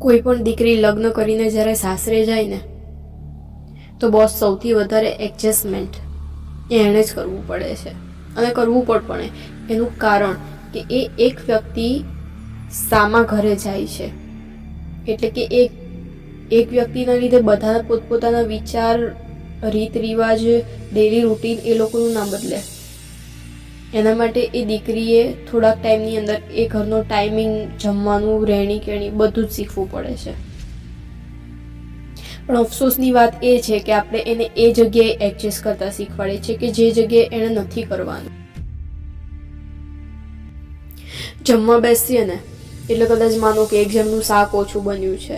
કોઈ પણ દીકરી લગ્ન કરીને જ્યારે સાસરે જાય ને તો બોસ સૌથી વધારે એડજસ્ટમેન્ટ એણે જ કરવું પડે છે અને કરવું પણ પડે. એનું કારણ કે એ એક વ્યક્તિ સામા ઘરે જાય છે, એટલે કે એક વ્યક્તિના લીધે બધા પોતપોતાના વિચાર, રીત રિવાજ, ડેલી રૂટીન એ લોકોનું ના બદલે. એના માટે એ દીકરીએ થોડાક ટાઈમની અંદર એ ઘરનો ટાઈમિંગ, જમવાનું, રહેણી કહેણી બધું જ શીખવું પડે છે. પણ અફસોસની વાત એ છે કે આપણે એને એ જગ્યાએ એડજસ્ટ કરતા શીખવાડીએ છીએ કે જે જગ્યાએ એણે નથી કરવાનું. જમવા બેસીએ ને એટલે કદાચ માનો કે એક જણનું શાક ઓછું બન્યું છે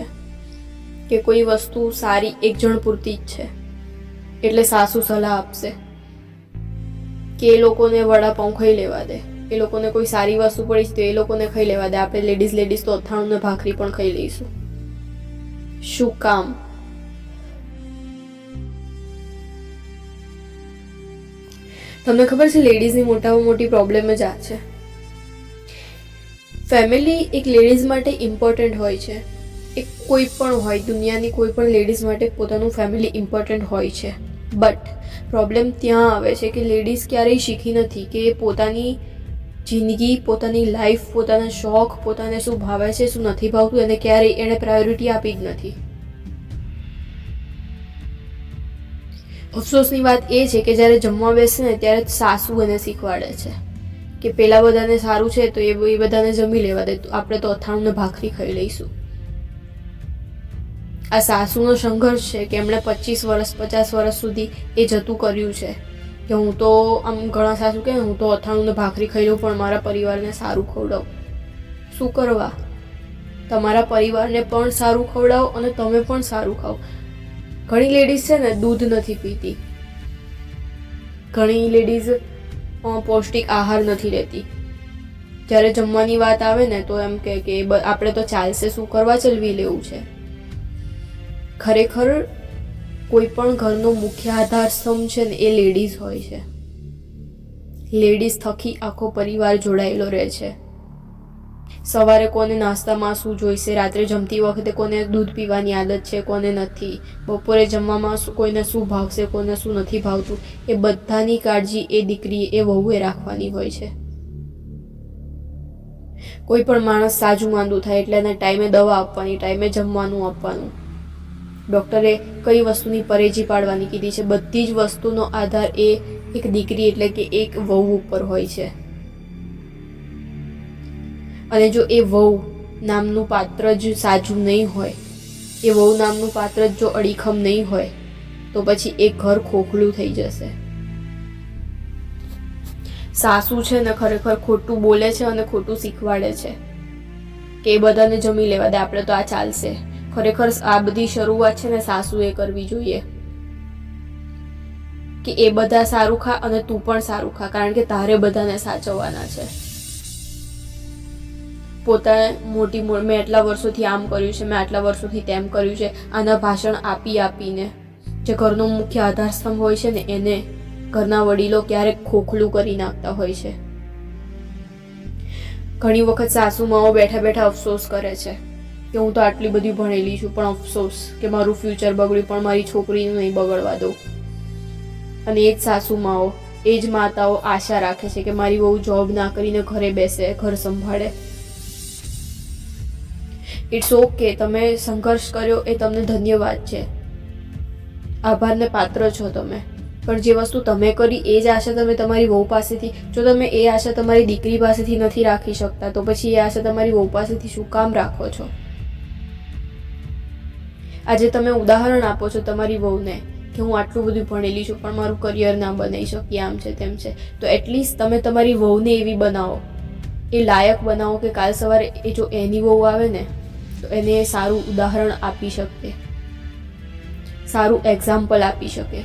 કે કોઈ વસ્તુ સારી એક જણ પૂરતી જ છે, એટલે સાસુ સલાહ આપશે કે એ લોકોને વડાપાઉં ખાઈ લેવા દે, એ લોકોને કોઈ સારી વસ્તુ પડી તો એ લોકોને ખાઈ લેવા દે, આપણે લેડીઝ તો અથાણું ને ભાખરી પણ ખાઈ લઈશું. શું કામ? તમને ખબર છે લેડીઝની મોટામાં મોટી પ્રોબ્લેમ જ આ છે. ફેમિલી એક લેડીઝ માટે ઇમ્પોર્ટન્ટ હોય છે. એક કોઈ પણ હોય, દુનિયાની કોઈ પણ લેડીઝ માટે પોતાનું ફેમિલી ઇમ્પોર્ટન્ટ હોય છે. બટ પ્રોબ્લેમ ત્યાં આવે છે કે લેડીઝ ક્યારેય શીખી નથી કે પોતાની જિંદગી, પોતાની લાઈફ, પોતાના શોખ, પોતાને શું ભાવે છે, શું નથી ભાવતું, એને ક્યારેય એણે પ્રાયોરિટી આપી જ નથી. અફસોસની વાત એ છે કે જ્યારે જમવા બેસે ને ત્યારે સાસુ એને શીખવાડે છે કે પેલા બધાને સારું છે તો એ બધાને જમી લેવા દે, આપણે તો અથાણું ને ભાખરી ખાઈ લઈશું. આ સાસુનો સંઘર્ષ છે કે એમણે 25 વર્ષ 50 વર્ષ સુધી એ જતું કર્યું છે કે હું તો આમ ઘણા સાસુ કહે હું તો અથાણું ને ભાખરી ખાઈ લઉં પણ મારા પરિવારને સારું ખવડાવું. શું કરવા? તમારા પરિવારને પણ સારું ખવડાવો અને તમે પણ સારું ખાઓ. ઘણી લેડીઝ છે ને દૂધ નથી પીતી, ઘણી લેડીઝ પૌષ્ટિક આહાર નથી લેતી. જ્યારે જમવાની વાત આવે ને તો એમ કે આપણે તો ચાલશે, શું કરવા ચલવી લેવું છે. ખરેખર કોઈ પણ ઘરનો મુખ્ય આધાર સ્તંભ છે ને એ લેડીઝ હોય છે. લેડીઝ થકી આખો પરિવાર જોડાયેલો રહે છે. સવારે કોને નાસ્તામાં શું જોઈશે, રાત્રે જમતી વખતે કોને દૂધ પીવાની આદત છે, કોને નથી, બપોરે જમવામાં કોઈને શું ભાવશે, કોને શું નથી ભાવતું, એ બધાની કાળજી એ દીકરી, એ વહુએ રાખવાની હોય છે. કોઈ પણ માણસ સાજું માંદું થાય એટલે એને ટાઈમે દવા આપવાની, ટાઈમે જમવાનું આપવાનું. ડૉક્ટરે કઈ વસ્તુની પરેજી પાડવાની કીધી છે, બધી જ વસ્તુનો આધાર એ એક દીકરી એટલે કે એક વહુ ઉપર હોય છે. અને જો એ વહુ નામનું પાત્ર જ સાજું નહીં હોય, એ વહુ નામનું પાત્ર જો અડીખમ નહીં હોય તો પછી એ ઘર ખોખલું થઈ જશે. સાસુ છે ને ખરેખર ખોટું બોલે છે અને ખોટું શીખવાડે છે કે એ બધાને જમી લેવા દે, આપણે તો આ ચાલશે. ખરેખર આ બધી શરૂઆત છે ને સાસુએ કરવી જોઈએ કે એ બધા સારું ખા અને તું પણ સારું ખા, કારણ કે તારે બધાને સાચવવાના છે. પોતાને મેં આટલા વર્ષોથી આમ કર્યું છે, મેં આટલા વર્ષોથી તેમ કર્યું છે, આના ભાષણ આપીને જે ઘરનો મુખ્ય આધારસ્તંભ હોય છે ને એને ઘરના વડીલો ક્યારેક ખોખલું કરી નાખતા હોય છે. ઘણી વખત સાસુમાઓ બેઠા બેઠા અફસોસ કરે છે કે હું તો આટલી બધી ભણેલી છું પણ અફસોસ કે મારું ફ્યુચર બગડ્યું પણ મારી છોકરીને નહીં બગડવા દઉં. અને એ જ સાસુમાઓ, એ જ માતાઓ આશા રાખે છે કે મારી વહુ જોબ ના કરીને ઘરે બેસે, ઘર સંભાળે. ઇટ્સ ઓકે, તમે સંઘર્ષ કર્યો એ તમને ધન્યવાદ છે, આભારને પાત્ર છો તમે. પણ જે વસ્તુ તમે કરી એ જ આશા તમે તમારી વહુ પાસેથી, જો તમે એ આશા તમારી દીકરી પાસેથી નથી રાખી શકતા તો પછી એ આશા તમારી વહુ પાસેથી શું કામ રાખો છો? આજે તમે ઉદાહરણ આપો છો તમારી વહુને કે હું આટલું બધું ભણેલી છું પણ મારું કરિયર ના બનાવી શકી, આમ છે તેમ છે, તો એટલીસ્ટ તમે તમારી વહુને એવી બનાવો, એ લાયક બનાવો કે કાલ સવારે એ જો એની વહુ આવે ને તો એને સારું ઉદાહરણ આપી શકે, સારું એક્ઝામ્પલ આપી શકે.